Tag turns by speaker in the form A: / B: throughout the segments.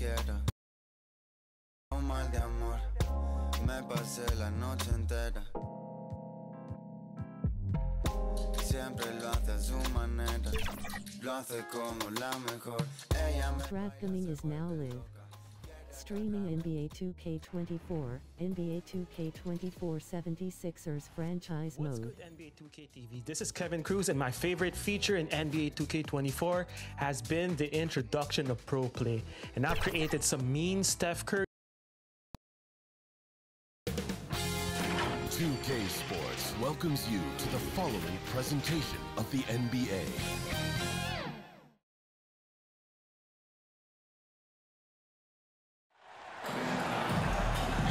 A: quiera. Un mal de amor, me pasé la noche entera. Siempre lo hace a su manera, lo hace como la mejor.
B: DraftKings is now live. Streaming NBA 2K24, NBA 2K24 76ers franchise
C: What's
B: mode.
C: good, NBA 2K TV? This is Kevin Cruz, and my favorite feature in NBA 2K24 has been the introduction of Pro Play. And I've created some mean Steph Curry.
D: 2K Sports welcomes you to the following presentation of the NBA.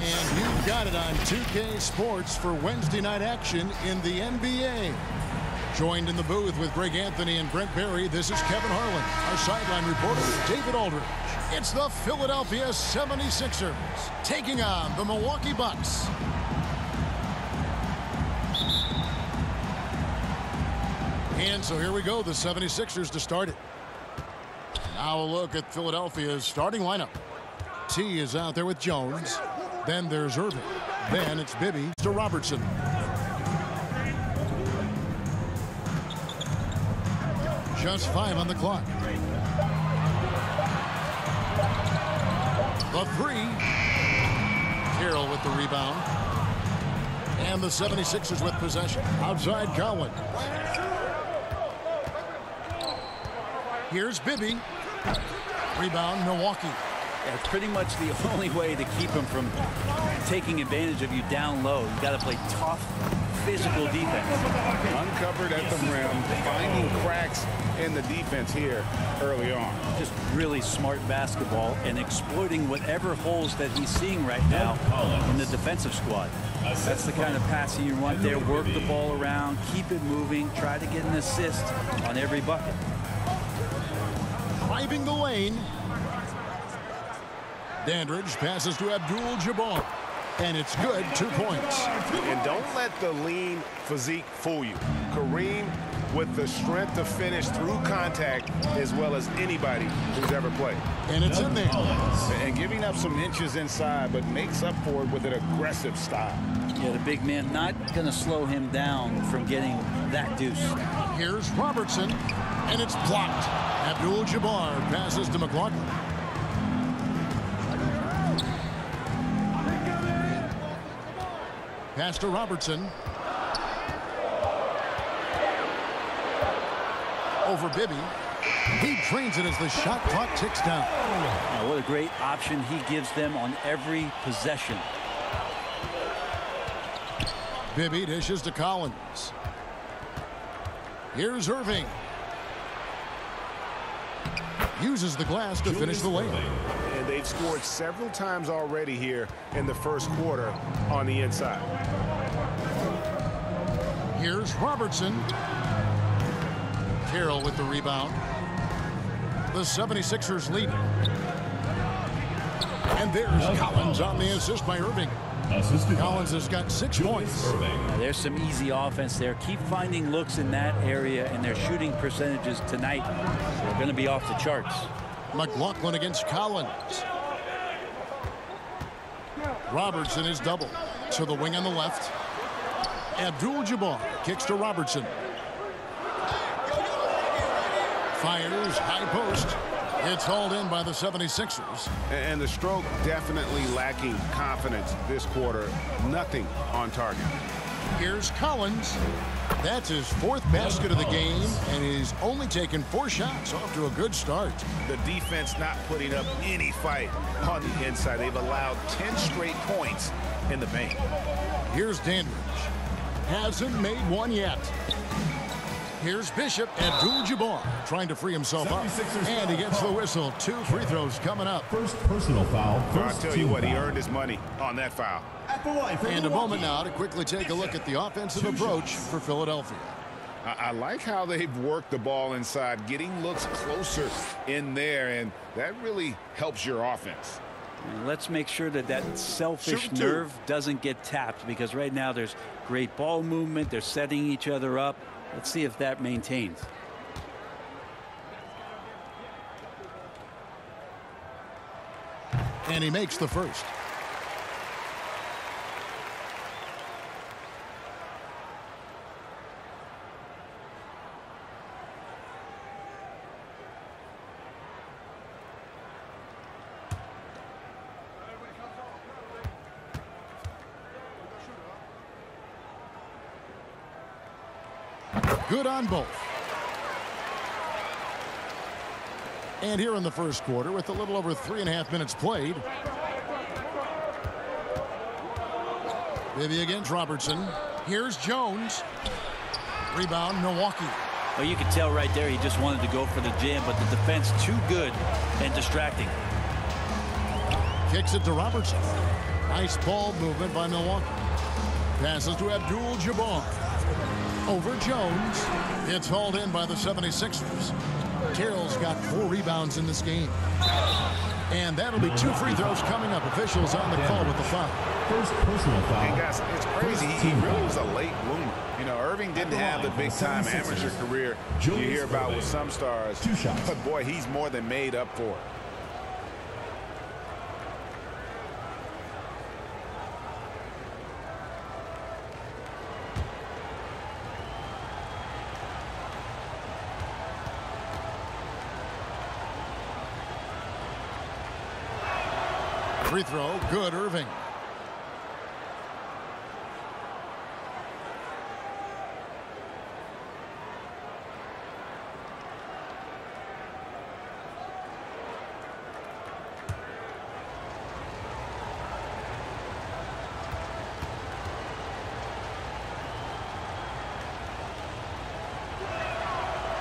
E: And you've got it on 2K Sports for Wednesday night action in the NBA. Joined in the booth with Greg Anthony and Brent Barry, this is Kevin Harlan. Our sideline reporter, David Aldridge. It's the Philadelphia 76ers taking on the Milwaukee Bucks. And so here we go, the 76ers to start it. Now a look at Philadelphia's starting lineup. T is out there with Jones. Then there's Irving. Then it's Bibby to Robertson. Just 5 on the clock. The 3. Carroll with the rebound. And the 76ers with possession. Outside Collins. Here's Bibby. Rebound, Milwaukee.
F: It's pretty much the only way to keep him from taking advantage of you down low. You got to play tough, physical defense.
G: Uncovered at the rim, finding cracks in the defense here early on.
F: Just really smart basketball and exploiting whatever holes that he's seeing right now in the defensive squad. That's the kind of passing you want there. Work the ball around, keep it moving, try to get an assist on every bucket.
E: Driving the lane. Dandridge passes to Abdul-Jabbar. And it's good, 2 points.
G: And don't let the lean physique fool you. Kareem with the strength to finish through contact as well as anybody who's ever played.
E: And it's in there.
G: And giving up some inches inside, but makes up for it with an aggressive style.
F: Yeah, the big man not going to slow him down from getting that deuce.
E: Here's Robertson, and it's blocked. Abdul-Jabbar passes to McLaughlin. Pass to Robertson. Over Bibby. He drains it as the shot clock ticks down.
F: Now, what a great option he gives them on every possession.
E: Bibby dishes to Collins. Here's Irving. Uses the glass to finish the layup.
G: And they've scored several times already here in the first quarter on the inside.
E: Here's Robertson. Carroll with the rebound. The 76ers lead. And there's Collins on the assist by Irving. Collins has got 6 points.
F: There's some easy offense there. Keep finding looks in that area, and their shooting percentages tonight are going to be off the charts.
E: McLaughlin against Collins. Robertson is double. To the wing on the left. Abdul-Jabbar kicks to Robertson. Fires, high post. It's hauled in by the 76ers.
G: And the stroke definitely lacking confidence this quarter. Nothing on target.
E: Here's Collins. That's his 4th basket of the game, and he's only taken 4 shots. Off to a good start.
G: The defense not putting up any fight on the inside. They've allowed 10 straight points in the paint.
E: Here's Dandridge. Hasn't made one yet. Here's Bishop. Abdul-Jabbar trying to free himself up. And he gets the whistle. 2 free throws coming up.
H: First personal foul.
G: I'll tell you what, he earned his money on that foul.
E: And a moment now to quickly take a look at the offensive approach for Philadelphia.
G: I like how they've worked the ball inside, getting looks closer in there, and that really helps your offense.
F: Let's make sure that that selfish nerve doesn't get tapped, because right now there's great ball movement. They're setting each other up. Let's see if that maintains.
E: And he makes the first. Good on both. And here in the first quarter, with a little over 3.5 minutes played. Bibby against Robertson. Here's Jones. Rebound, Milwaukee.
F: Well, you could tell right there he just wanted to go for the jam, but the defense too good and distracting.
E: Kicks it to Robertson. Nice ball movement by Milwaukee. Passes to Abdul-Jabbar. Over Jones. It's hauled in by the 76ers. Terrell's got 4 rebounds in this game. And that'll be 2 free throws coming up. Officials on the call with the foul.
H: First personal foul.
G: And guys, it's crazy. He really was a late bloomer. You know, Irving didn't have the big-time amateur career you hear about with some stars.
H: 2 shots.
G: But, boy, he's more than made up for it.
E: Free throw, good, Irving.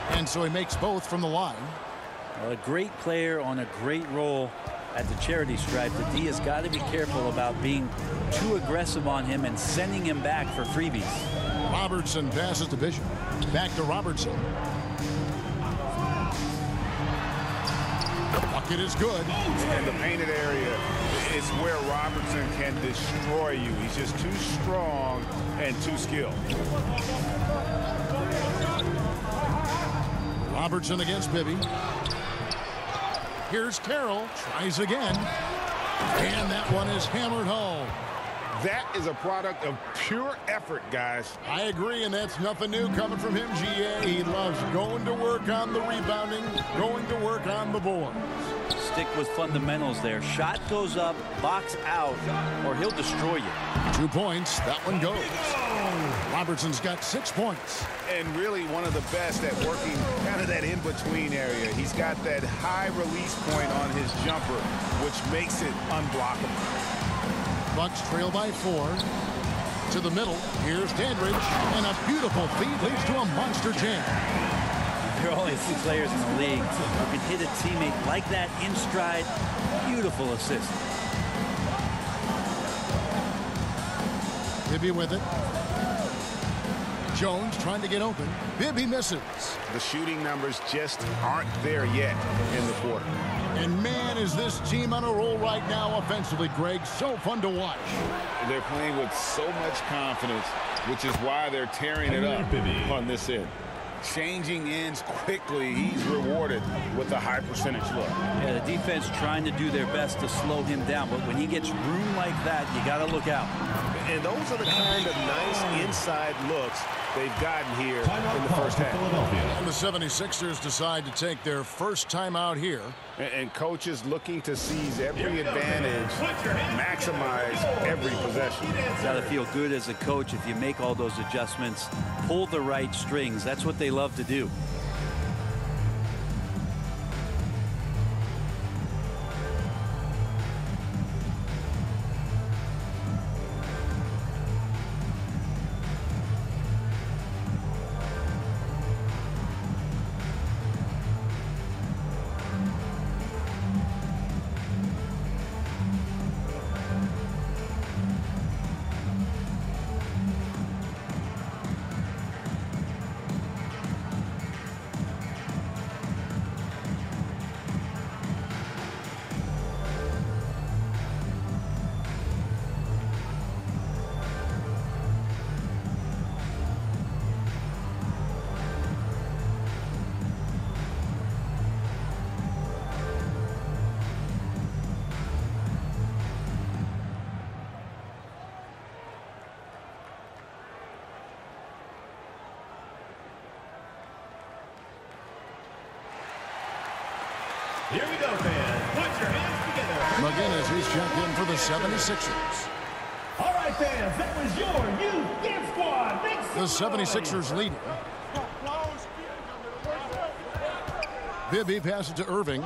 E: And so he makes both from the line.
F: Well, a great player on a great role at the charity stripe. The D has got to be careful about being too aggressive on him and sending him back for freebies.
E: Robertson passes to Bishop. Back to Robertson. Bucket is good.
G: And the painted area is where Robertson can destroy you. He's just too strong and too skilled.
E: Robertson against Bibby. Here's Carroll. Tries again. And that one is hammered home.
G: That is a product of pure effort, guys.
E: I agree, and that's nothing new coming from him, GA. He loves going to work on the rebounding, going to work on the boards.
F: Stick with fundamentals there. Shot goes up, box out, or he'll destroy you.
E: 2 points. That one goes. Robertson's got 6 points.
G: And really one of the best at working kind of that in-between area. He's got that high release point on his jumper, which makes it unblockable.
E: Bucks trail by 4. To the middle. Here's Dandridge. And a beautiful feed leads to a monster jam.
F: There are only a few players in the league who can hit a teammate like that in stride. Beautiful assist.
E: Bibby with it. Jones trying to get open. Bibby misses.
G: The shooting numbers just aren't there yet in the quarter.
E: And man, is this team on a roll right now offensively, Greg. So fun to watch.
G: They're playing with so much confidence, which is why they're tearing it up on this end. Changing ends quickly. He's rewarded with a high percentage look.
F: Yeah, the defense trying to do their best to slow him down, but when he gets room like that, you got to look out.
G: And those are the kind of nice inside looks they've gotten here in the first half.
E: And the 76ers decide to take their first timeout here.
G: And coaches looking to seize every advantage, maximize every possession.
F: It's got to feel good as a coach if you make all those adjustments, pull the right strings. That's what they love to do.
E: McGinnis. He's checked in for the 76ers.
H: All right, fans, that was your youth gift squad.
E: The 76ers lead. Bibby passes to Irving.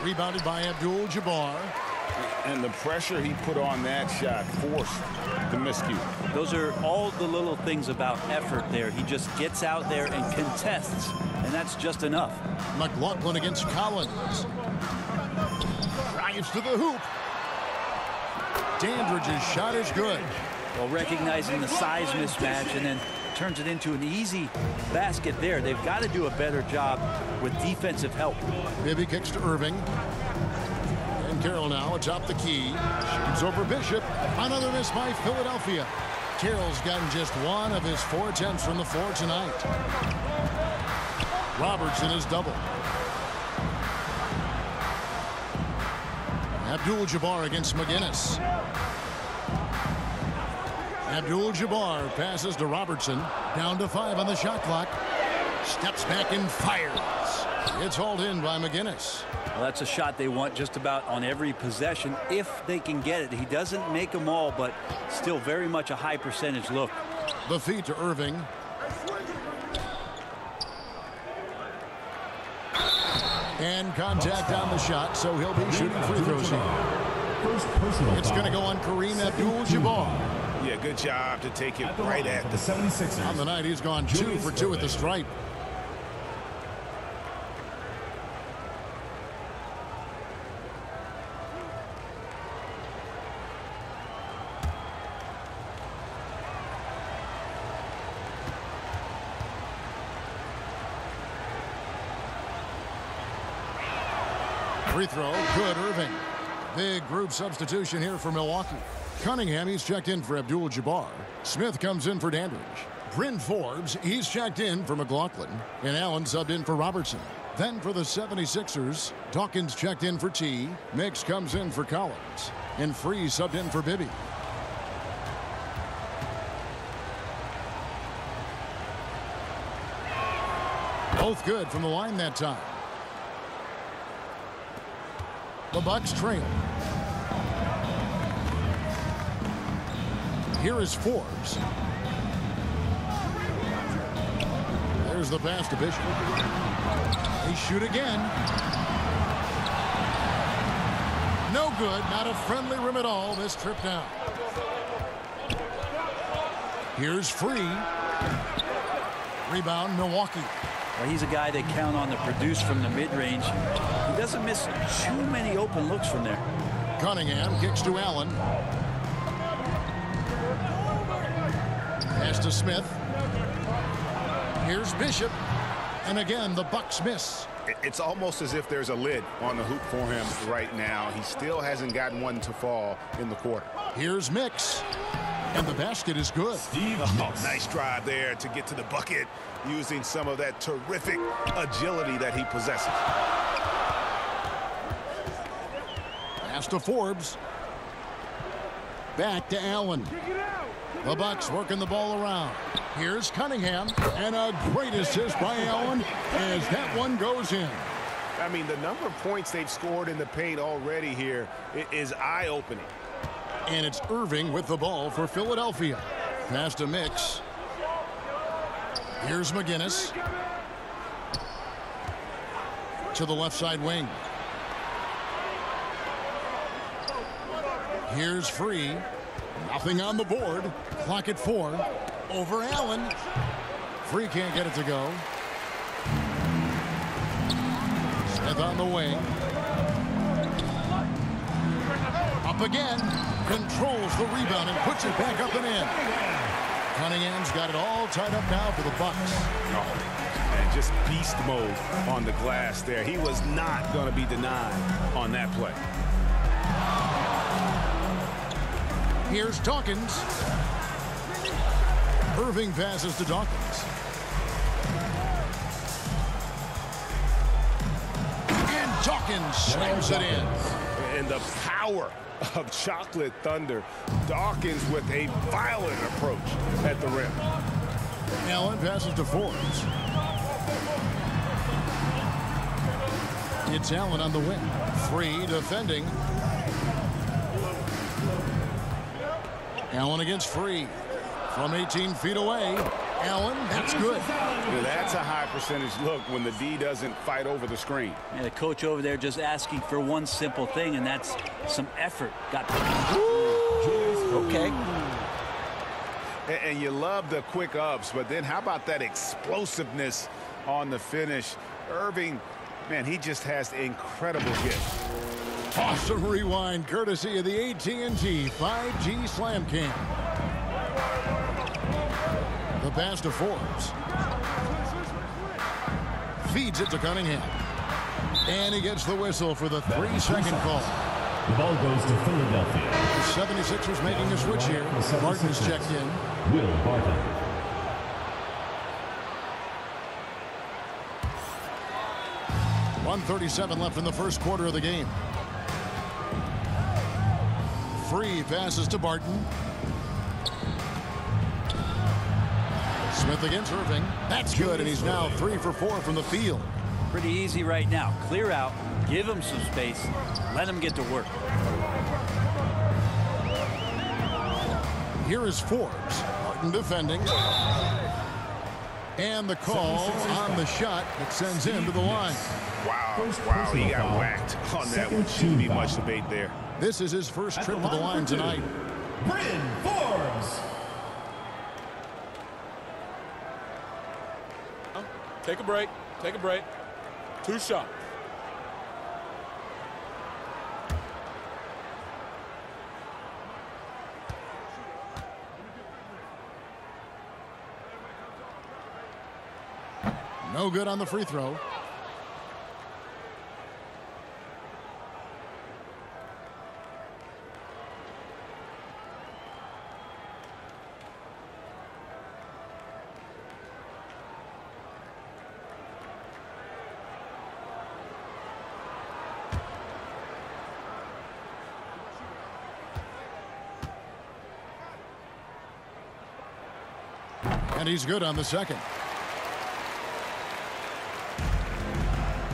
E: Rebounded by Abdul-Jabbar.
G: And the pressure he put on that shot forced the miscue.
F: Those are all the little things about effort there. He just gets out there and contests, and that's just enough.
E: McLaughlin against Collins. Drives to the hoop. Dandridge's shot is good.
F: Well, recognizing the size mismatch and then turns it into an easy basket there. They've got to do a better job with defensive help.
E: Bibby kicks to Irving. And Carroll now atop the key. Shoots over Bishop. Another miss by Philadelphia. Carroll's gotten just one of his 4 attempts from the floor tonight. Robertson is double. Abdul-Jabbar against McGinnis. Abdul-Jabbar passes to Robertson. Down to 5 on the shot clock. Steps back and fires. It's hauled in by McGinnis.
F: Well, that's a shot they want just about on every possession if they can get it. He doesn't make them all, but still very much a high percentage look.
E: The feed to Irving. And contact on the shot, so he'll be shooting free throws here. It's going to go on Kareem Abdul-Jabbar.
G: Yeah, good job to take it right at the
H: 76ers.
E: On the night, he's gone 2 for 2 at the stripe. Free throw, good, Irving. Big group substitution here for Milwaukee. Cunningham, he's checked in for Abdul-Jabbar. Smith comes in for Dandridge. Bryn Forbes, he's checked in for McLaughlin. And Allen subbed in for Robertson. Then for the 76ers, Dawkins checked in for T. Mix comes in for Collins. And Free subbed in for Bibby. Both good from the line that time. The Bucks trail. Here is Forbes. There's the pass to Bishop. They shoot again. No good. Not a friendly rim at all. This trip down. Here's Free. Rebound, Milwaukee.
F: Well, he's a guy they count on to produce from the mid-range. He doesn't miss too many open looks from there.
E: Cunningham kicks to Allen. Pass to Smith. Here's Bishop. And again, the Bucks miss.
G: It's almost as if there's a lid on the hoop for him right now. He still hasn't gotten one to fall in the quarter.
E: Here's Mix. And the basket is good.
G: Nice drive there to get to the bucket using some of that terrific agility that he possesses.
E: Pass to Forbes. Back to Allen. The Bucks working the ball around. Here's Cunningham. And a great assist by Allen as that one goes in.
G: I mean, the number of points they've scored in the paint already here is eye-opening.
E: And it's Irving with the ball for Philadelphia. Pass to Mix. Here's McGinnis. To the left side wing. Here's Free. Nothing on the board. Clock at 4. Over Allen. Free can't get it to go. Smith on the wing. Up again. Controls the rebound and puts it back up and in. Cunningham's got it all tied up now for the Bucks.
G: Oh, and just beast mode on the glass there. He was not going to be denied on that play.
E: Here's Dawkins. Irving passes to Dawkins. And Dawkins slams it in.
G: And the power of Chocolate Thunder. Dawkins with a violent approach at the rim.
E: Allen passes to Forbes. It's Allen on the wing. Free defending. Allen against Free. From 18 feet away. Allen, that's good.
G: Yeah, that's a high percentage look when the D doesn't fight over the screen.
F: Yeah, the coach over there just asking for one simple thing, and that's some effort. Got
I: okay.
G: And you love the quick ups, but then how about that explosiveness on the finish? Irving, man, he just has incredible gift.
E: Awesome rewind courtesy of the AT&T 5G Slam Cam. The pass to Forbes. Feeds it to Cunningham. And he gets the whistle for the 3-second call.
H: The ball goes to Philadelphia.
E: The 76ers making a switch here. Barton's checked in.
H: Will Barton.
E: .137 left in the first quarter of the game. Free passes to Barton. Smith against Irving. That's good, and he's now 3 for 4 from the field.
F: pretty easy right now. Clear out, give him some space, let him get to work.
E: Here is Forbes. Barton defending. And the call on the shot that sends him to the line.
G: Wow, he got whacked on that one. Shouldn't be much debate there.
E: This is his first trip to the line tonight.
H: Bryn Forbes.
J: Take a break. Take a break. 2 shots.
E: No good on the free throw. And he's good on the second.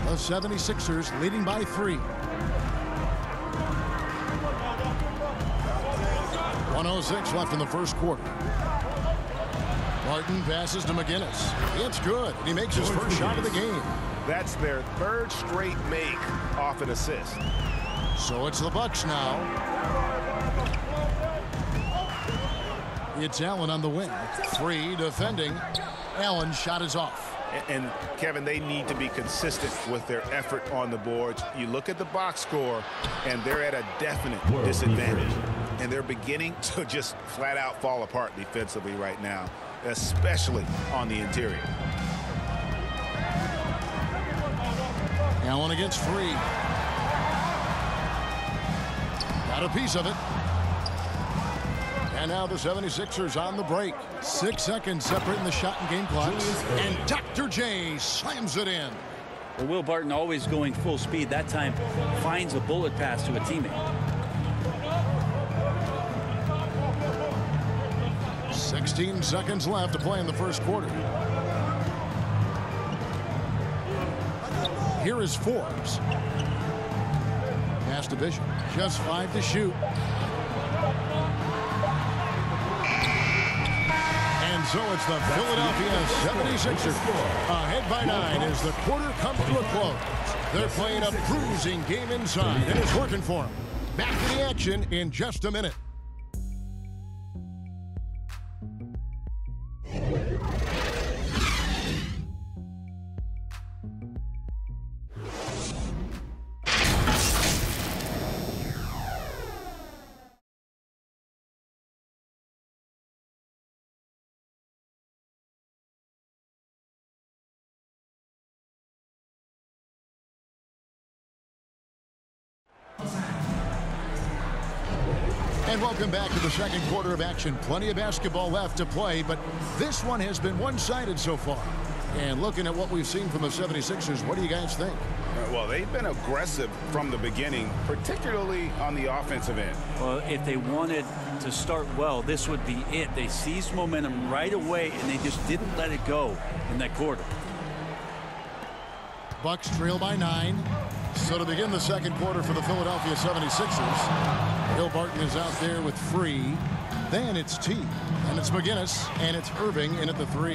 E: The 76ers leading by 3. 1:06 left in the first quarter. Barton passes to McGinnis. It's good. He makes his first shot of the game.
G: That's their 3rd straight make off an assist.
E: So it's the Bucks now. It's Allen on the wing. 3 defending. Allen's shot is off.
G: And Kevin, they need to be consistent with their effort on the boards. You look at the box score, and they're at a definite disadvantage. And they're beginning to just flat out fall apart defensively right now, especially on the interior.
E: Allen against Free. Got a piece of it. And now the 76ers on the break. 6 seconds separating the shot and game clocks. And Dr. J slams it in.
F: Well, Will Barton always going full speed. That time finds a bullet pass to a teammate.
E: 16 seconds left to play in the first quarter. Here is Forbes. Pass to Bishop. Just 5 to shoot. And so it's the Philadelphia 76ers ahead by 9 as the quarter comes to a close. They're playing a bruising game inside, and it's working for them. Back to the action in just a minute. And welcome back to the second quarter of action. Plenty of basketball left to play, but this one has been one-sided so far. And looking at what we've seen from the 76ers, what do you guys think?
G: Well, they've been aggressive from the beginning, particularly on the offensive end.
F: Well, if they wanted to start well, this would be it. They seized momentum right away, and they just didn't let it go in that quarter.
E: Bucks trail by 9. So to begin the second quarter for the Philadelphia 76ers, Bill Barton is out there with Free. Then it's T. And it's McGinnis. And it's Irving in at the 3.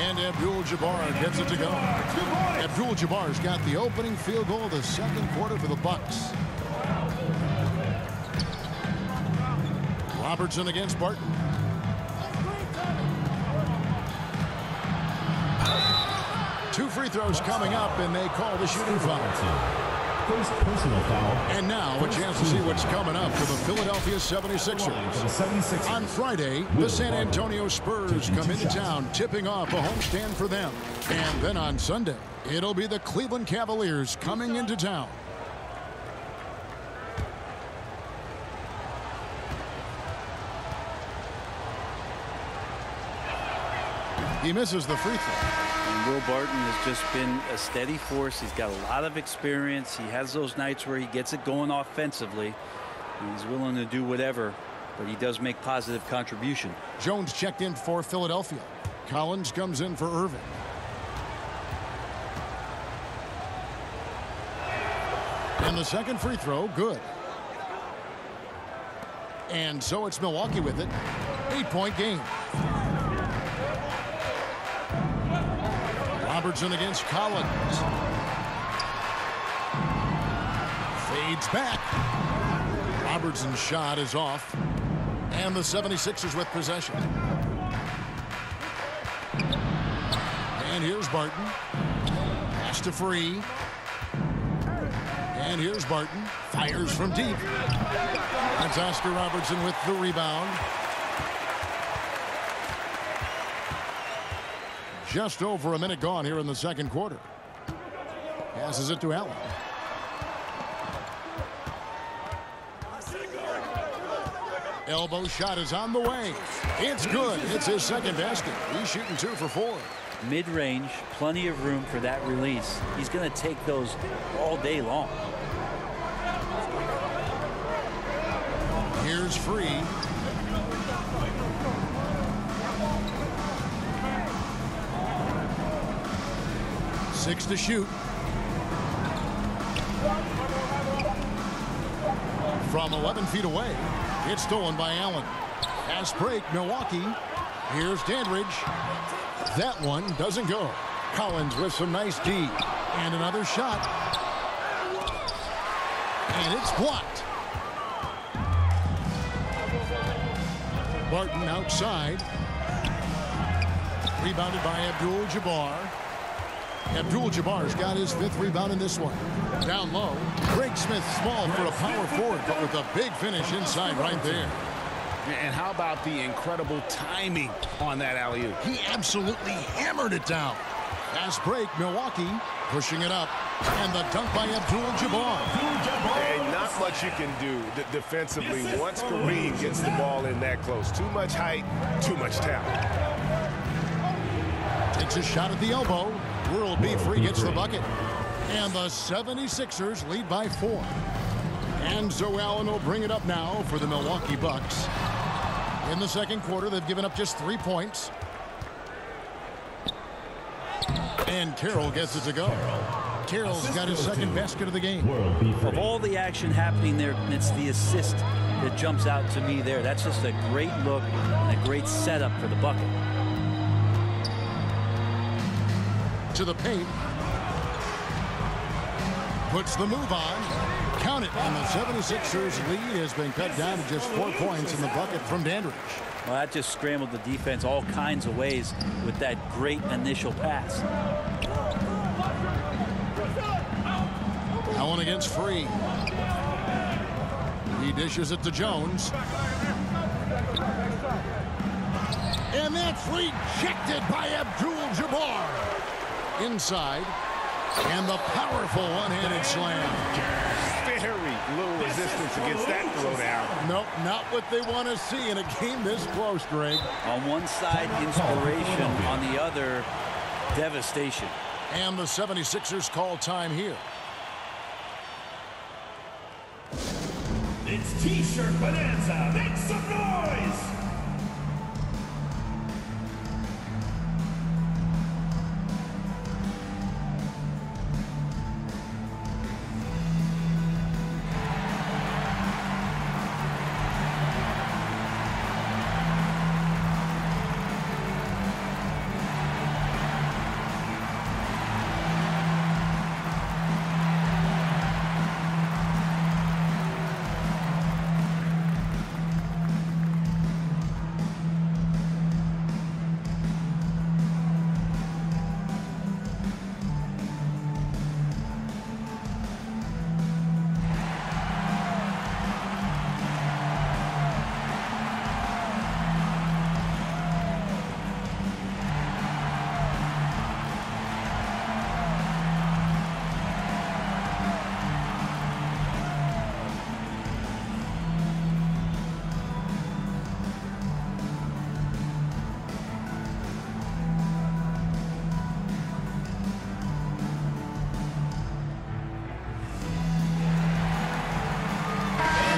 E: And Abdul-Jabbar gets it to go. Abdul-Jabbar's got the opening field goal of the second quarter for the Bucks. Robertson against Barton. Two free throws coming up, and they call the shooting foul.
H: First personal foul.
E: And now a chance to see what's coming up for the Philadelphia 76ers. On Friday, the San Antonio Spurs come into town, tipping off a homestand for them. And then on Sunday, it'll be the Cleveland Cavaliers coming into town. He misses the free throw.
F: And Will Barton has just been a steady force. He's got a lot of experience. He has those nights where he gets it going offensively. And he's willing to do whatever, but he does make positive contribution.
E: Jones checked in for Philadelphia. Collins comes in for Irving. And the second free throw, good. And so it's Milwaukee with it. 8-point game. Robertson against Collins. Fades back. Robertson's shot is off. And the 76ers with possession. And here's Barton. Pass to Free. And here's Barton. Fires from deep. That's Oscar Robertson with the rebound. Just over a minute gone here in the second quarter. Passes it to Allen. Elbow shot is on the way. It's good. It's his second basket. He's shooting 2 for 4.
F: Mid-range, plenty of room for that release. He's going to take those all day long.
E: Here's Free. 6 to shoot. From 11 feet away. It's stolen by Allen. Fast break, Milwaukee. Here's Dandridge. That one doesn't go. Collins with some nice D. And another shot. And it's blocked. Barton outside. Rebounded by Abdul-Jabbar. Abdul-Jabbar's got his 5th rebound in this one. Down low. Craig Smith small for a power forward, but with a big finish inside right there.
G: And how about the incredible timing on that alley-oop?
E: He absolutely hammered it down. Fast break, Milwaukee pushing it up. And the dunk by Abdul-Jabbar.
G: And not much you can do defensively once Kareem gets the ball in that close. Too much height, too much talent.
E: Takes a shot at the elbow. World B. Free gets the bucket. And the 76ers lead by 4. And so Allen will bring it up now for the Milwaukee Bucks. In the second quarter, they've given up just 3 points. And Carroll gets it to go. Carroll's got his second basket of the game.
F: Of all the action happening there, it's the assist that jumps out to me there. That's just a great look and a great setup for the bucket.
E: To the paint. Puts the move on. Count it. And the 76ers lead has been cut down to just 4 points in the bucket from Dandridge.
F: Well, that just scrambled the defense all kinds of ways with that great initial pass.
E: Allen against Free. He dishes it to Jones. And that's rejected by Abdul-Jabbar. Inside. And the powerful one-handed slam.
G: Very little resistance against that throwdown.
E: Nope, not what they want to see in a game this close, Greg.
F: On one side, inspiration. On the other, devastation.
E: And the 76ers call time here.
H: It's T-shirt Bonanza. Make some noise!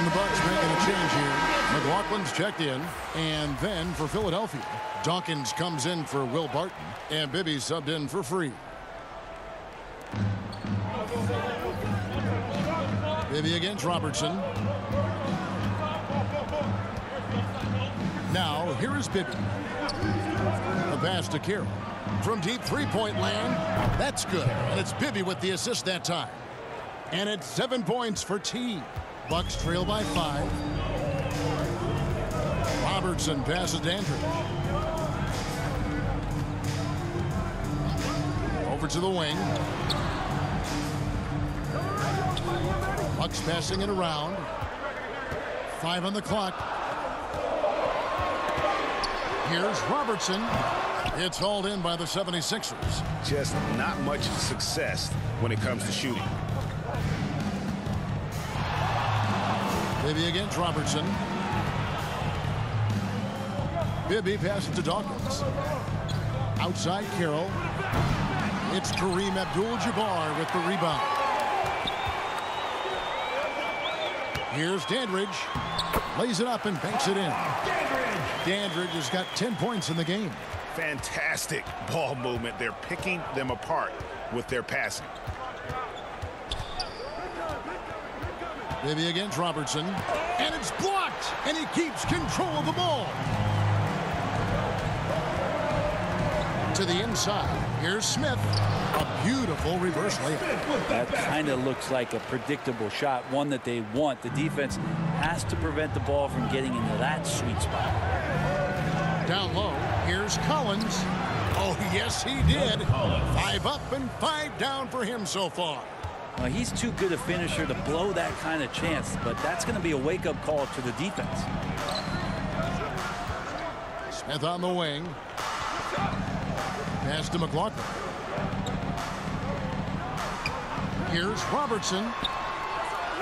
E: And the Bucks making a change here. McLaughlin's checked in. And then for Philadelphia, Dawkins comes in for Will Barton. And Bibby subbed in for Free. Bibby against Robertson. Now, here is Bibby. A pass to Carroll. From deep three-point land. That's good. And it's Bibby with the assist that time. And it's 7 points for T. Bucks trail by 5. Robertson passes to Andrews. Over to the wing. Bucks passing it around. 5 on the clock. Here's Robertson. It's hauled in by the 76ers.
G: Just not much success when it comes to shooting.
E: Bibby against Robertson. Bibby passes to Dawkins. Outside Carroll. It's Kareem Abdul-Jabbar with the rebound. Here's Dandridge. Lays it up and banks it in. Dandridge has got 10 points in the game.
G: Fantastic ball movement. They're picking them apart with their passing.
E: Bibby against Robertson. And it's blocked. And he keeps control of the ball. To the inside. Here's Smith. A beautiful reverse layup.
F: That kind of looks like a predictable shot, one that they want. The defense has to prevent the ball from getting into that sweet spot.
E: Down low, here's Collins. Oh, yes, he did. 5 up and 5 down for him so far.
F: Well, he's too good a finisher to blow that kind of chance, but that's going to be a wake-up call to the defense.
E: Smith on the wing. Pass to McLaughlin. Here's Robertson.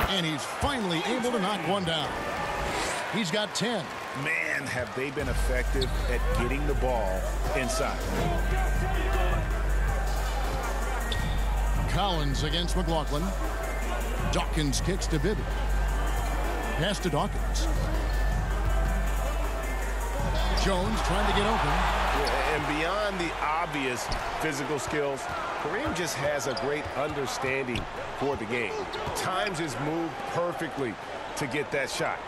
E: And he's finally able to knock one down. He's got 10.
G: Man, have they been effective at getting the ball inside.
E: Collins against McLaughlin. Dawkins kicks to Bibby. Pass to Dawkins. Jones trying to get open.
G: Yeah, and beyond the obvious physical skills, Kareem just has a great understanding for the game. Times his move perfectly to get that shot.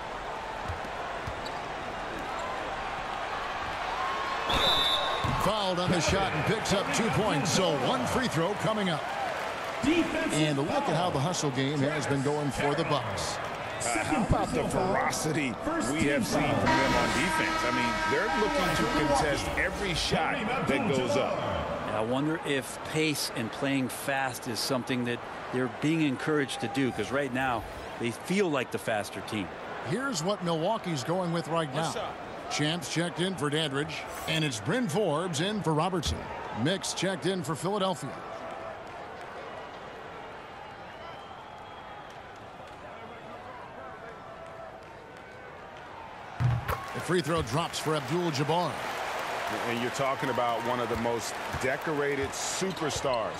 E: Fouled on the shot and picks up 2 points. So 1 free throw coming up. And look at how the hustle game has been going for the Bucks.
G: How about the ferocity we have seen from them on defense? I mean, they're looking to contest every shot that goes up.
F: I wonder if pace and playing fast is something that they're being encouraged to do, because right now they feel like the faster team.
E: Here's what Milwaukee's going with right now. Champs checked in for Dandridge, and it's Bryn Forbes in for Robertson. Mix checked in for Philadelphia. The free throw drops for Abdul-Jabbar.
G: And you're talking about one of the most decorated superstars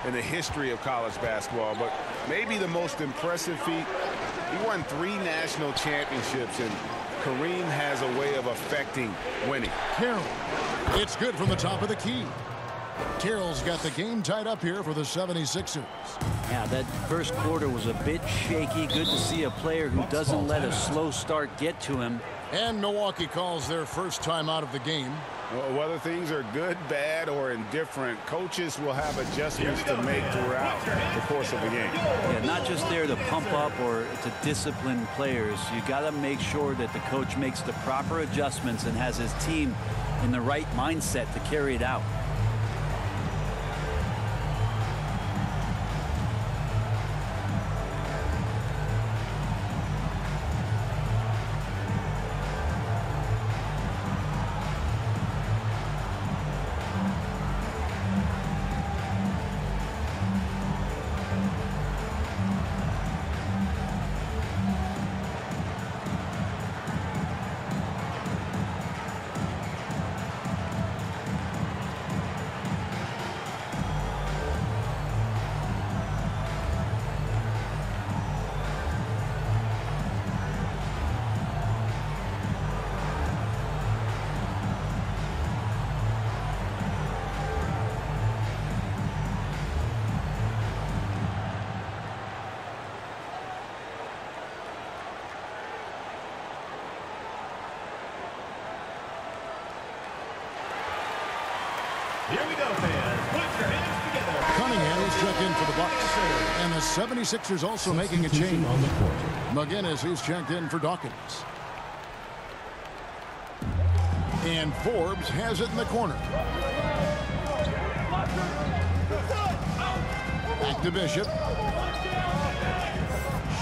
G: in the history of college basketball, but maybe the most impressive feat. He won 3 national championships, and Kareem has a way of affecting winning.
E: Carroll. It's good from the top of the key. Carroll's got the game tied up here for the 76ers.
F: Yeah, that first quarter was a bit shaky. Good to see a player who doesn't let a slow start get to him.
E: And Milwaukee calls their first time out of the game.
G: Well, whether things are good, bad, or indifferent, coaches will have adjustments to make throughout the course of the game.
F: Yeah, not just there to pump up or to discipline players. You got to make sure that the coach makes the proper adjustments and has his team in the right mindset to carry it out.
H: Here we go, fans. Put your hands together.
E: Cunningham is checked in for the Bucks. And the 76ers also making a change.
D: On the court.
E: McGinnis is checked in for Dawkins. And Forbes has it in the corner. Back to Bishop.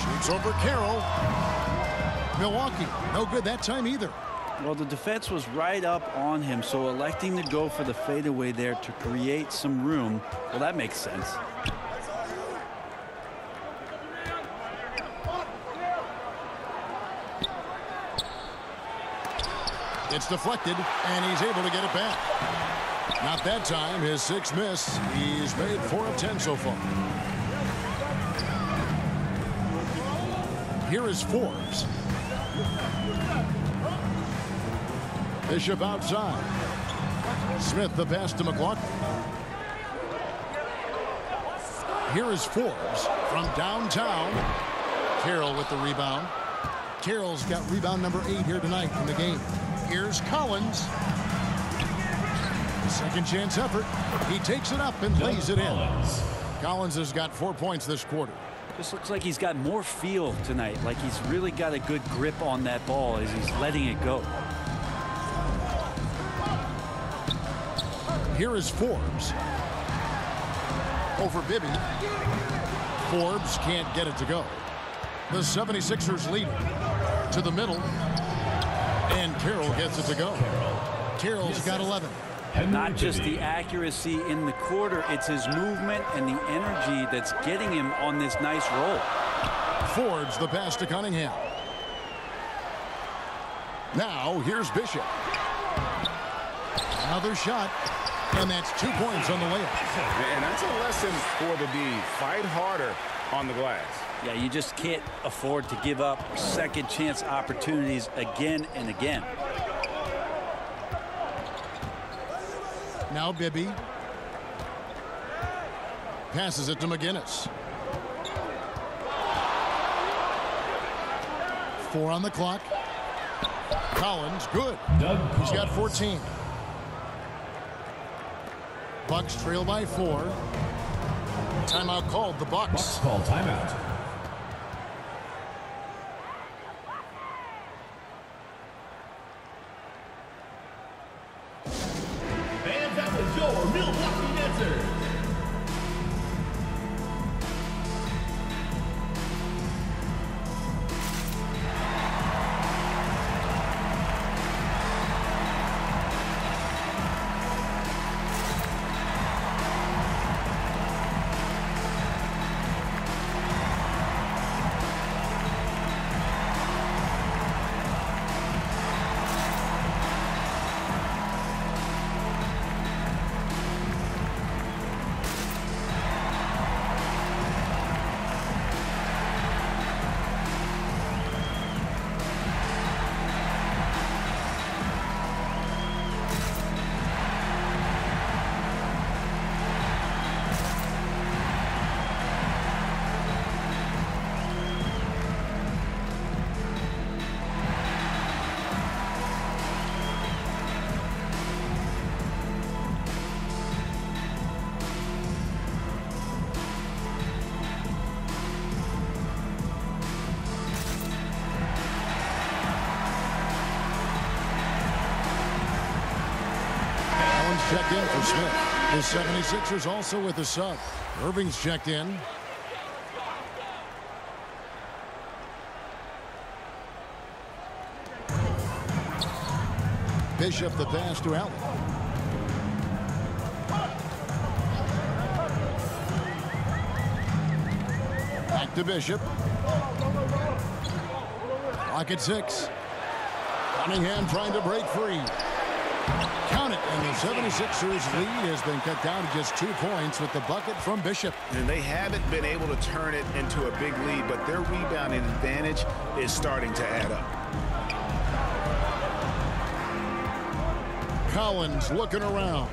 E: Shoots over Carroll. Milwaukee, no good that time either.
F: Well, the defense was right up on him, so electing to go for the fadeaway there to create some room, well, that makes sense.
E: It's deflected, and he's able to get it back. Not that time. His sixth miss. He's made 4 of 10 so far. Here is Forbes. Bishop outside. Smith the pass to McLaughlin. Here is Forbes from downtown. Carroll with the rebound. Carroll's got rebound number 8 here tonight in the game. Here's Collins. Second chance effort. He takes it up and lays it in. Collins has got 4 points this quarter.
F: This looks like he's got more feel tonight, like he's really got a good grip on that ball as he's letting it go.
E: Here is Forbes. Over Bibby. Forbes can't get it to go. The 76ers lead to the middle. And Carroll gets it to go. Carroll's got 11.
F: Not just the accuracy in the quarter, it's his movement and the energy that's getting him on this nice roll.
E: Forbes the pass to Cunningham. Now here's Bishop. Another shot. And that's 2 points on the layup.
G: And that's a lesson for the D. Fight harder on the glass.
F: Yeah, you just can't afford to give up second chance opportunities again and again.
E: Now Bibby. Passes it to McGinnis. 4 on the clock. Collins, good. He's got 14. Bucks trail by 4. Timeout called. The Bucks
D: call timeout.
H: Fans, that was your Milwaukee answer.
E: Checked in for Smith. The 76ers also with a sub. Irving's checked in. Bishop the pass to Allen. Back to Bishop. Clock at 6. Cunningham trying to break free. Count it, and the 76ers lead has been cut down to just 2 points with the bucket from Bishop.
G: And they haven't been able to turn it into a big lead, but their rebounding advantage is starting to add up.
E: Collins looking around.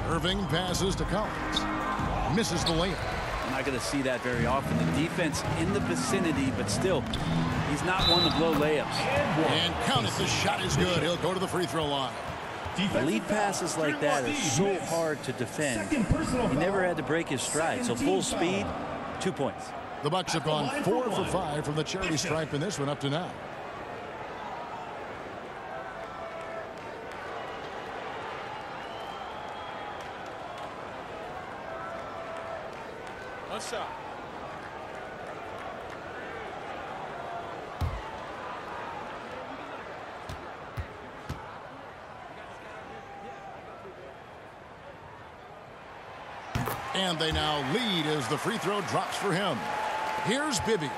E: Irving passes to Collins. Misses the layup.
F: I'm not going to see that very often. The defense in the vicinity, but still, he's not one to blow layups.
E: And count it. The shot is good. He'll go to the free throw line.
F: Lead passes like that are so hard to defend. He never had to break his stride. So full speed, 2 points.
E: The Bucks have gone 4 for 5 from the charity stripe in this one up to now.
J: One shot.
E: And they now lead as the free throw drops for him. Here's Bibby.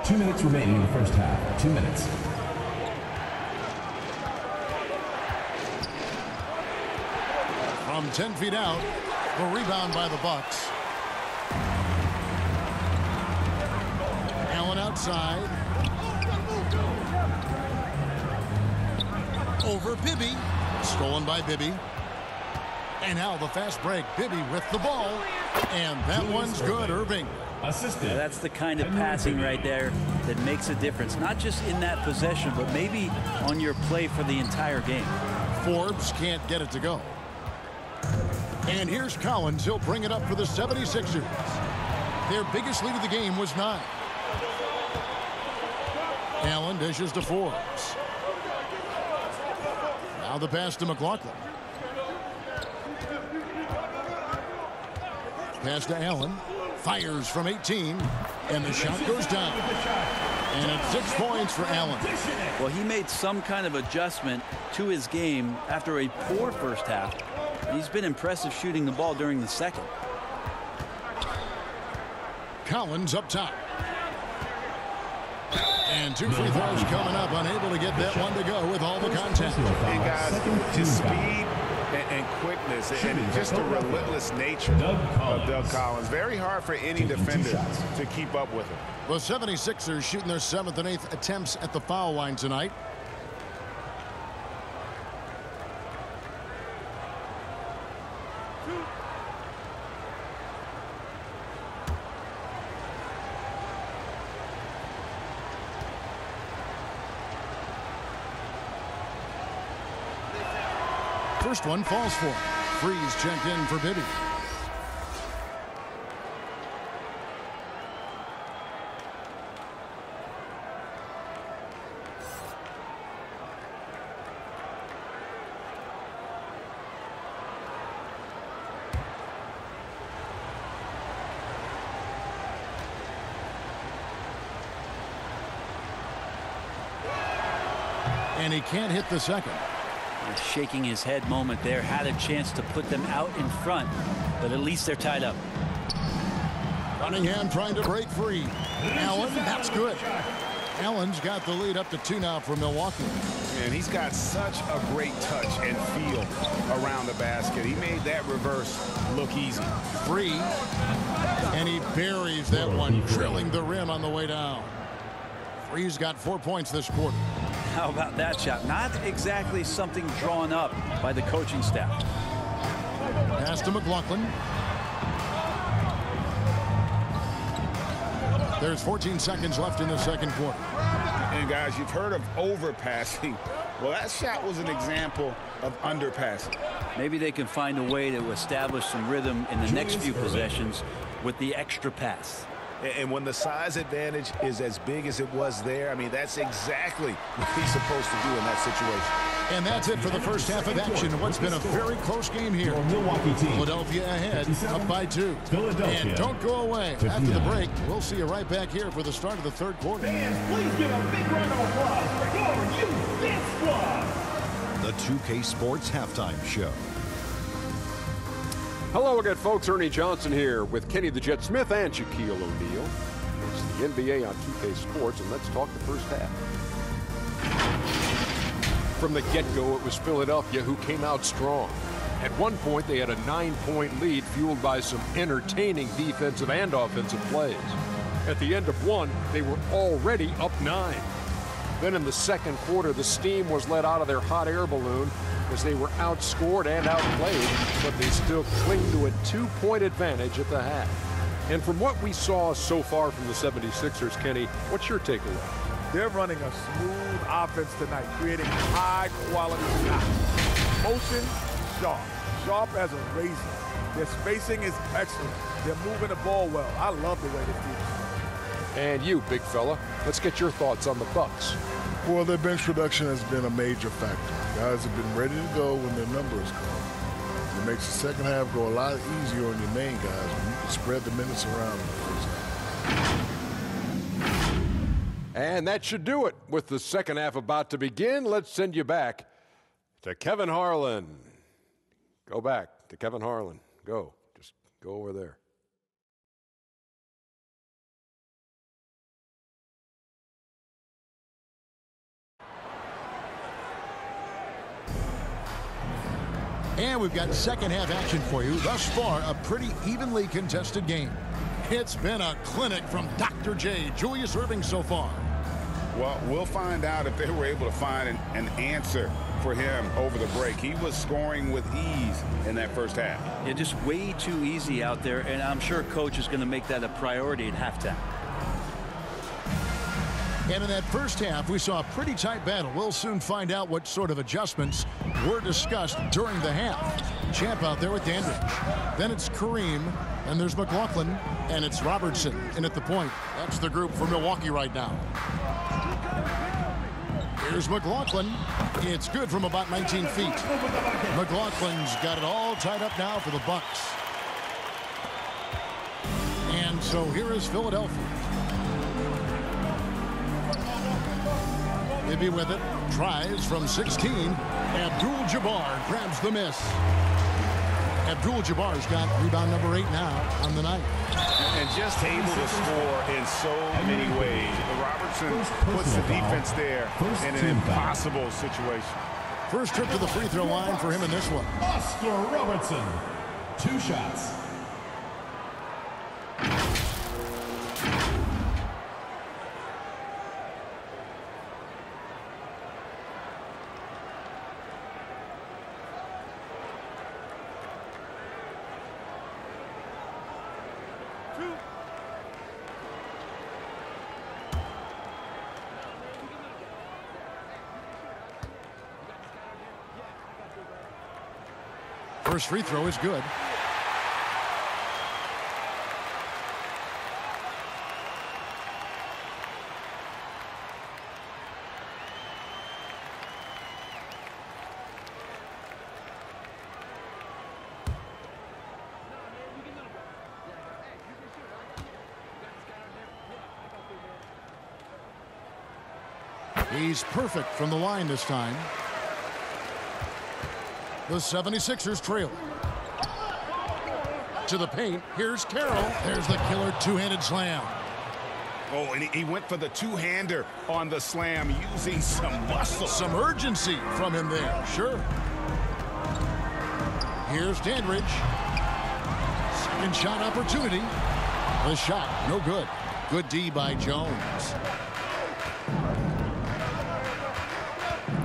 H: 2 minutes remaining in the first half. 2 minutes.
E: From 10 feet out, the rebound by the Bucks. Allen outside. Over Bibby. Stolen by Bibby. And now the fast break. Bibby with the ball. And that one's good, Irving.
F: That's the kind of passing right there that makes a difference. Not just in that possession, but maybe on your play for the entire game.
E: Forbes can't get it to go. And here's Collins. He'll bring it up for the 76ers. Their biggest lead of the game was 9. Allen dishes to Forbes. Now the pass to McLaughlin. Pass to Allen. Fires from 18. And the shot goes down. And it's 6 points for Allen.
F: Well, he made some kind of adjustment to his game after a poor first half. He's been impressive shooting the ball during the second.
E: Collins up top. And 2 free throws coming up. Unable to get that one to go with all the contact.
G: And guys, just speed and quickness and just the relentless nature of Doug Collins. Very hard for any defender to keep up with him.
E: The 76ers shooting their 7th and 8th attempts at the foul line tonight. First one falls for him. Freeze checked in for Bibby. And he can't hit the second.
F: Shaking his head moment there. Had a chance to put them out in front, but at least they're tied up.
E: Cunningham trying to break free. Allen, that's good. Allen's got the lead up to 2 now for Milwaukee.
G: And he's got such a great touch and feel around the basket. He made that reverse look easy.
E: Free. And he buries that one, drilling the rim on the way down. Free's got 4 points this quarter.
F: How about that shot? Not exactly something drawn up by the coaching staff.
E: Pass to McLaughlin. There's 14 seconds left in the second quarter.
G: And guys, you've heard of overpassing. Well, that shot was an example of underpassing.
F: Maybe they can find a way to establish some rhythm in the next few possessions with the extra pass.
G: And when the size advantage is as big as it was there, I mean, that's exactly what he's supposed to do in that situation.
E: And that's it for the first half of action. What's been a very close game here. Philadelphia ahead, up by 2. And don't go away. After the break, we'll see you right back here for the start of the third quarter.
H: Fans, please give a big round of applause for your Youth Dance Squad.
K: The 2K Sports Halftime Show.
L: Hello again, folks. Ernie Johnson here with Kenny the Jet Smith and Shaquille O'Neal. It's the NBA on 2K Sports, and let's talk the first half. From the get-go, it was Philadelphia who came out strong. At one point, they had a 9-point lead fueled by some entertaining defensive and offensive plays. At the end of one, they were already up 9. Then in the second quarter, the steam was let out of their hot air balloon as they were outscored and outplayed, but they still cling to a 2-point advantage at the half. And from what we saw so far from the 76ers, Kenny, what's your takeaway?
M: They're running a smooth offense tonight, creating high-quality shots. Motion, sharp. Sharp as a razor. Their spacing is excellent. They're moving the ball well. I love the way this team is.
L: And you, big fella, let's get your thoughts on the Bucks.
N: Well, their bench production has been a major factor. Guys have been ready to go when their number is called. It makes the second half go a lot easier on your main guys when you can spread the minutes around in the first half.
L: And that should do it. With the second half about to begin, let's send you back to Kevin Harlan. Go back to Kevin Harlan. Go. Just go over there.
E: And we've got second half action for you. Thus far, a pretty evenly contested game. It's been a clinic from Dr. J, Julius Erving so far.
G: Well, we'll find out if they were able to find an answer for him over the break. He was scoring with ease in that first half.
F: Yeah, just way too easy out there, and I'm sure coach is going to make that a priority at halftime.
E: And in that first half, we saw a pretty tight battle. We'll soon find out what sort of adjustments were discussed during the half. Champ out there with Dandridge. Then it's Kareem, and there's McLaughlin, and it's Robertson in at the point. That's the group for Milwaukee right now. Here's McLaughlin. It's good from about 19 feet. McLaughlin's got it all tied up now for the Bucks. And so here is Philadelphia. Bibby with it, tries from 16. Abdul-Jabbar grabs the miss. Abdul-Jabbar's got rebound number 8 now on the night.
G: And just able to score in so many ways. Robertson puts the defense there in an impossible situation.
E: First trip to the free throw line for him in this one.
H: Oscar Robertson, 2 shots.
E: First free throw is good. He's perfect from the line this time. The 76ers trail. To the paint. Here's Carroll. There's the killer two-handed slam.
G: Oh, and he went for the two-hander on the slam, using some muscle.
E: Some urgency from him there. Sure. Here's Dandridge. Second shot opportunity. The shot, no good. Good D by Jones.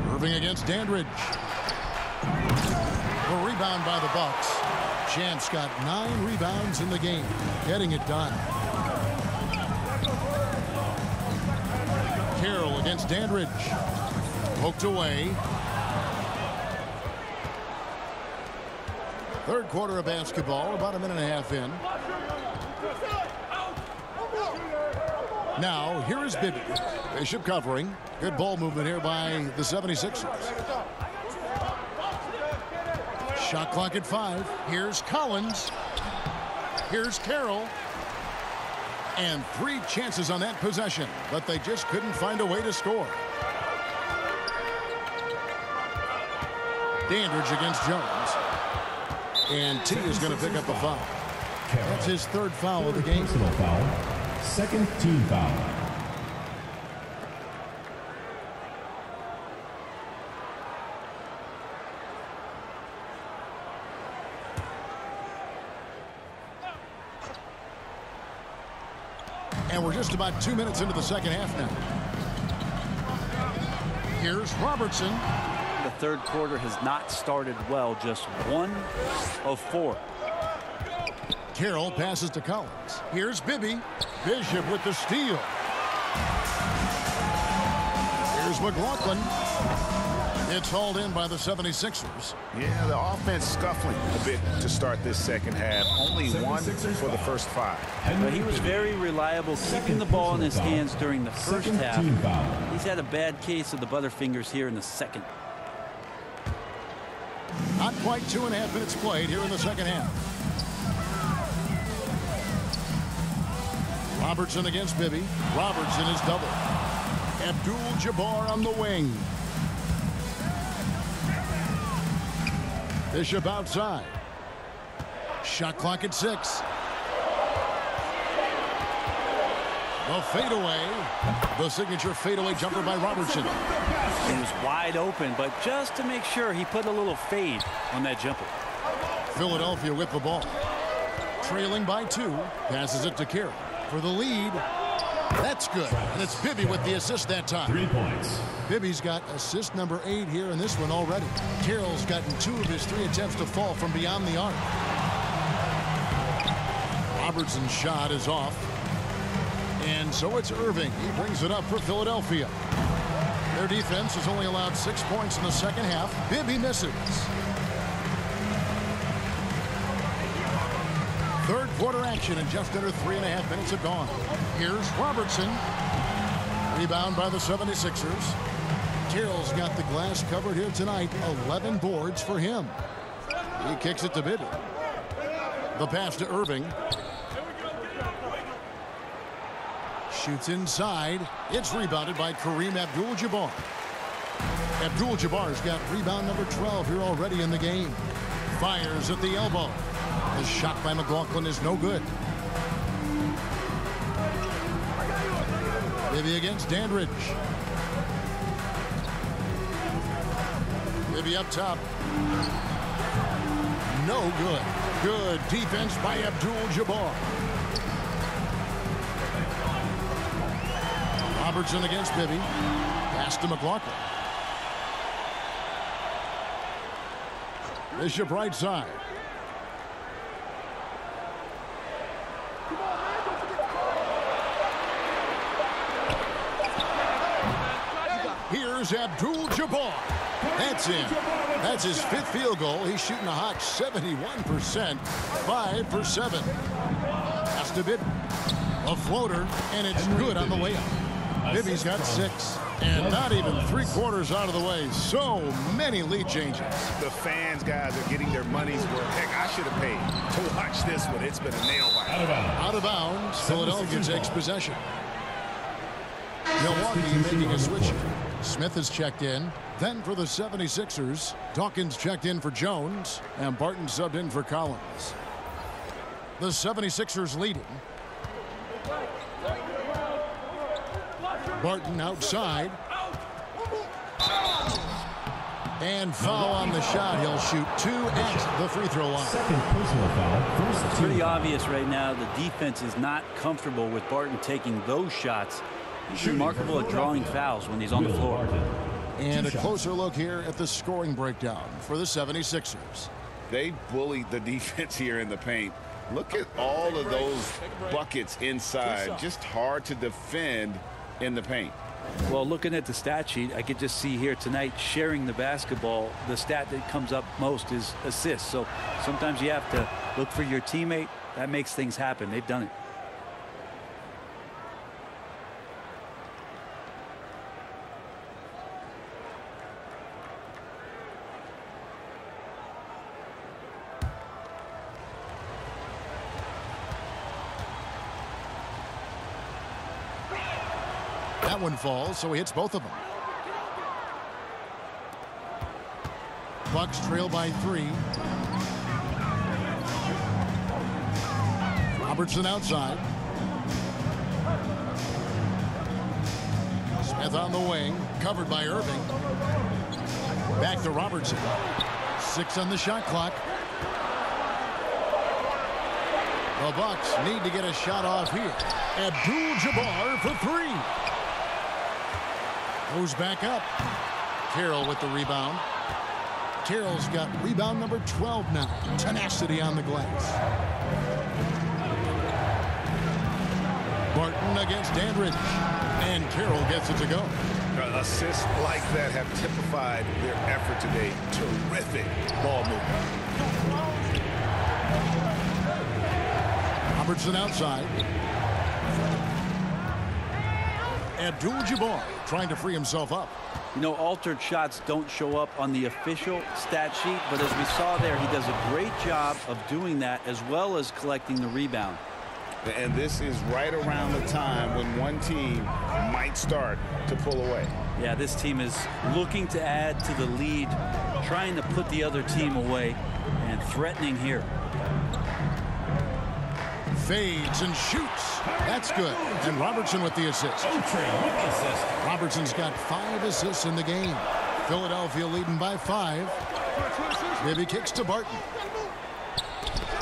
E: Irving against Dandridge. A rebound by the Bucks. Champ's got 9 rebounds in the game, getting it done. Carroll against Dandridge. Poked away. Third quarter of basketball, about a minute and a half in. Now, here is Bibby. Bishop covering. Good ball movement here by the 76ers. Shot clock at 5. Here's Collins. Here's Carroll. And 3 chances on that possession, but they just couldn't find a way to score. Dandridge against Jones. And T is going to pick up a foul. That's his 3rd foul of the game.
H: Personal foul. 2nd team foul.
E: And we're just about 2 minutes into the second half now. Here's Robertson.
F: The third quarter has not started well, just 1 of 4.
E: Carroll passes to Collins. Here's Bibby. Bishop with the steal. Here's McLaughlin. It's hauled in by the 76ers.
G: Yeah, the offense scuffling a bit to start this second half. Only one for the first 5.
F: But he was very reliable, keeping the ball in his hands during the first half. He's had a bad case of the butterfingers here in the second.
E: Not quite 2.5 minutes played here in the second half. Robertson against Bibby. Robertson is double. Abdul-Jabbar on the wing. Bishop outside. Shot clock at 6. The fadeaway. The signature fadeaway jumper by Robertson.
F: He was wide open, but just to make sure, he put a little fade on that jumper.
E: Philadelphia with the ball. Trailing by 2. Passes it to Carroll for the lead. That's good. And it's Bibby with the assist that time.
K: 3 points.
E: Bibby's got assist number 8 here in this one already. Carroll's gotten 2 of his 3 attempts to fall from beyond the arc. Robertson's shot is off. And so it's Irving. He brings it up for Philadelphia. Their defense has only allowed 6 points in the second half. Bibby misses. Third quarter action and just under 3.5 minutes have gone. Here's Robertson. Rebound by the 76ers. Carroll's got the glass covered here tonight. 11 boards for him. He kicks it to Bibby. The pass to Irving. Shoots inside. It's rebounded by Kareem Abdul-Jabbar. Abdul-Jabbar's got rebound number 12 here already in the game. Fires at the elbow. The shot by McLaughlin is no good. Bibby against Dandridge. Bibby up top. No good. Good defense by Abdul-Jabbar. Robertson against Bibby. Pass to McLaughlin. Bishop right side. Here's Abdul-Jabbar. That's in. That's his 5th field goal. He's shooting a hot 71%. 5 for 7. Pass to Bibby. A floater, and it's good on the way up. Bibby's got 6. And not even 3/4 out of the way. So many lead changes.
G: The fans, guys, are getting their money's worth. Heck, I should have paid to watch this one. It's been a nail biter.
E: Out of bounds. Philadelphia takes possession. Milwaukee making a switch. Smith has checked in. Then for the 76ers, Dawkins checked in for Jones, and Barton subbed in for Collins. The 76ers leading. Barton outside. And foul on the shot. He'll shoot 2 at the free throw line.
K: Second personal foul. First
F: It's pretty obvious right now the defense is not comfortable with Barton taking those shots. He's remarkable at drawing fouls when he's on the floor.
E: And a closer look here at the scoring breakdown for the 76ers.
G: They bullied the defense here in the paint. Look at all of those buckets inside. Just hard to defend in the paint.
F: Well, looking at the stat sheet, I could just see here tonight sharing the basketball. The stat that comes up most is assists. So sometimes you have to look for your teammate. That makes things happen. They've done it.
E: That one falls, so he hits both of them. Bucks trail by 3. Robertson outside. Smith on the wing, covered by Irving. Back to Robertson. 6 on the shot clock. The Bucks need to get a shot off here. Abdul-Jabbar for 3. Goes back up. Carroll with the rebound. Carroll's got rebound number 12 now. Tenacity on the glass. Barton against Dandridge. And Carroll gets it to go.
G: Assists like that have typified their effort today. Terrific ball movement.
E: Robertson outside. Abdul-Jabbar trying to free himself up.
F: You know, altered shots don't show up on the official stat sheet, but as we saw there, he does a great job of doing that as well as collecting the rebound.
G: And this is right around the time when one team might start to pull away.
F: Yeah, this team is looking to add to the lead, trying to put the other team away, and threatening here.
E: Fades and shoots. That's good. And Robertson with the assist. Robertson's got 5 assists in the game. Philadelphia leading by 5. Bibby kicks to Barton.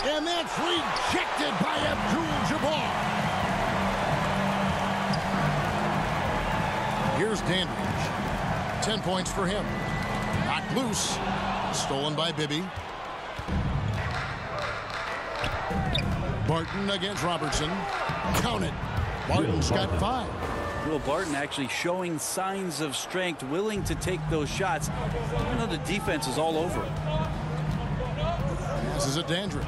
E: And that's rejected by Abdul-Jabbar. Here's Dandridge. 10 points for him. Knocked loose. Stolen by Bibby. Barton against Robertson. Counted. Barton's got 5.
F: Will Barton actually showing signs of strength, willing to take those shots, even though the defense is all over it.
E: This is a Dandridge.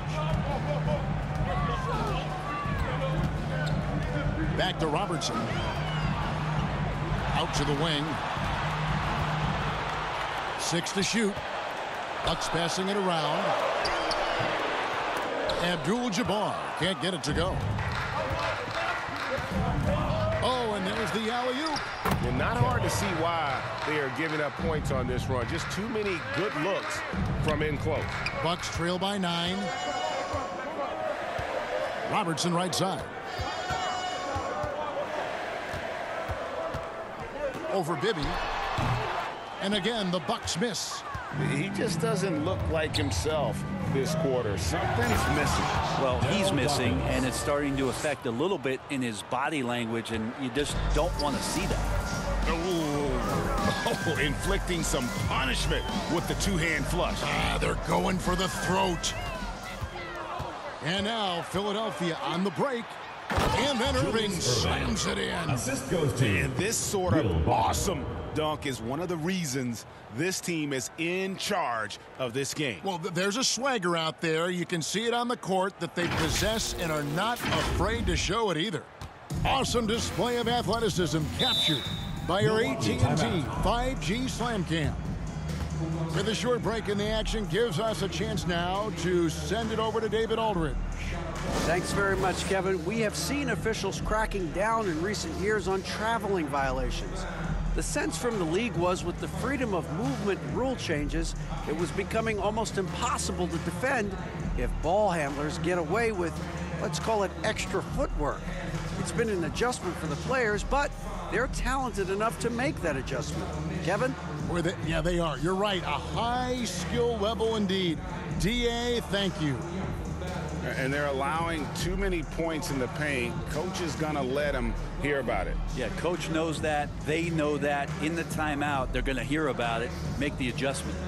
E: Back to Robertson. Out to the wing. 6 to shoot. Bucks passing it around. Abdul-Jabbar can't get it to go. Oh, and there's the alley-oop.
G: Yeah, not hard to see why they are giving up points on this run. Just too many good looks from in close.
E: Bucks trail by 9. Robertson right side. Over Bibby. And again, the Bucks miss.
G: He just doesn't look like himself this quarter. Something's missing.
F: Well, he's missing, and it's starting to affect a little bit in his body language, and you just don't want to see that.
G: Oh, inflicting some punishment with the two-hand flush.
E: They're going for the throat. And now Philadelphia on the break. And then Irving slams it in.
K: Assist goes to
G: And this sort of awesome dunk is one of the reasons this team is in charge of this game.
E: Well, there's a swagger out there. You can see it on the court that they possess and are not afraid to show it either. Awesome display of athleticism captured by our AT&T 5G Slam Cam. With a short break in the action gives us a chance now to send it over to David Aldridge.
O: Thanks very much, Kevin. We have seen officials cracking down in recent years on traveling violations. The sense from the league was with the freedom of movement rule changes, it was becoming almost impossible to defend if ball handlers get away with, let's call it, extra footwork. It's been an adjustment for the players, but they're talented enough to make that adjustment. Kevin?
E: Yeah, they are. You're right. A high skill level indeed. DA, thank you.
G: And they're allowing too many points in the paint. Coach is going to let them hear about it.
F: Yeah, coach knows that. They know that. In the timeout, they're going to hear about it, make the adjustment.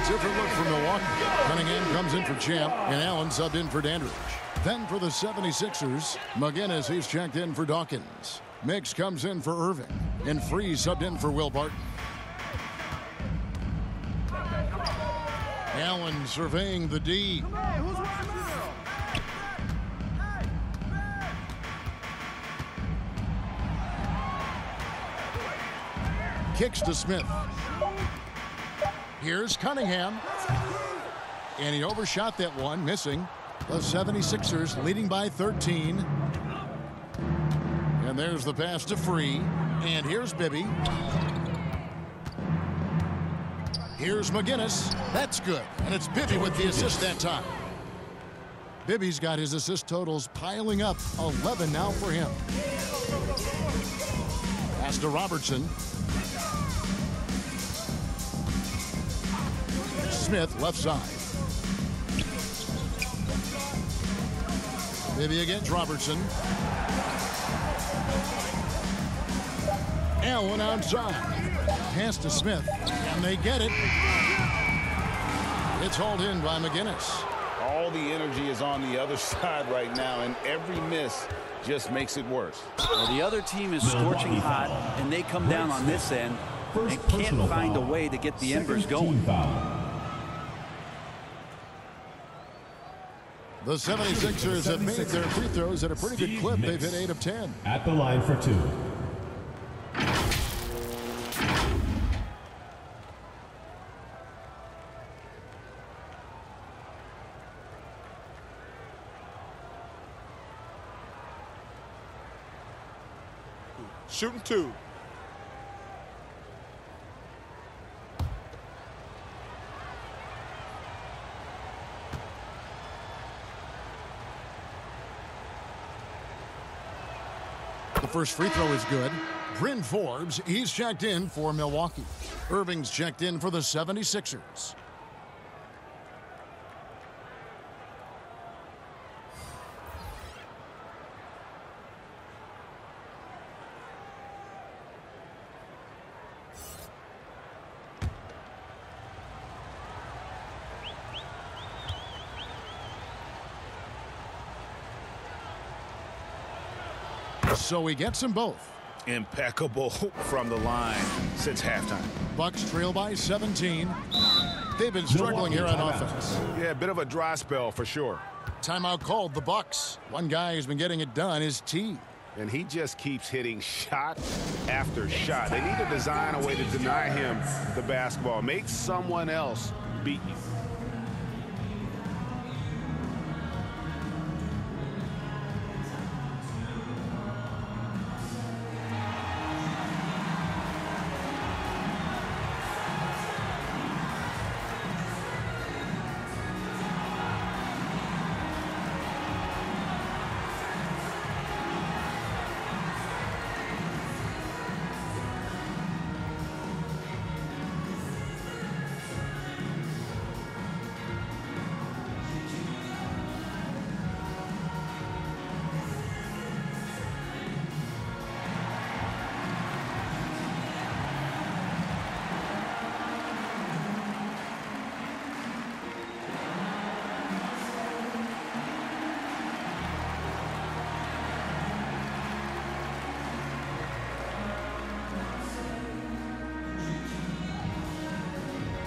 E: Different look for Milwaukee. Cunningham comes in for Champ, and Allen subbed in for Dandridge. Then for the 76ers, McGinnis, he's checked in for Dawkins. Mix comes in for Irving, and Freeze subbed in for Will Barton. Allen surveying the D. Kicks to Smith. Here's Cunningham. And he overshot that one, missing. The 76ers leading by 13. And there's the pass to Free. And here's Bibby. Here's McGinnis. That's good. And it's Bibby with the assist that time. Bibby's got his assist totals piling up, 11 now for him. Pass to Robertson. Smith, left side. Bibby against Robertson. Allen outside. Pass to Smith, and they get it. It's hauled in by McGinnis.
G: All the energy is on the other side right now, and every miss just makes it worse.
F: Well, the other team is scorching hot, and they come down on this end and can't find a way to get the embers going.
E: The 76ers have made their free throws at a pretty good clip. They've hit 8 of 10.
K: At the line for 2.
J: Shooting 2.
E: The first free throw is good. Bryn Forbes, he's checked in for Milwaukee. Irving's checked in for the 76ers. So he gets them both.
G: Impeccable from the line since halftime.
E: Bucks trail by 17. They've been struggling here on offense.
G: Yeah, a bit of a dry spell for sure.
E: Timeout called the Bucks. One guy who's been getting it done is T.
G: And he just keeps hitting shot after shot. They need to design a way to deny him the basketball. Make someone else beat you.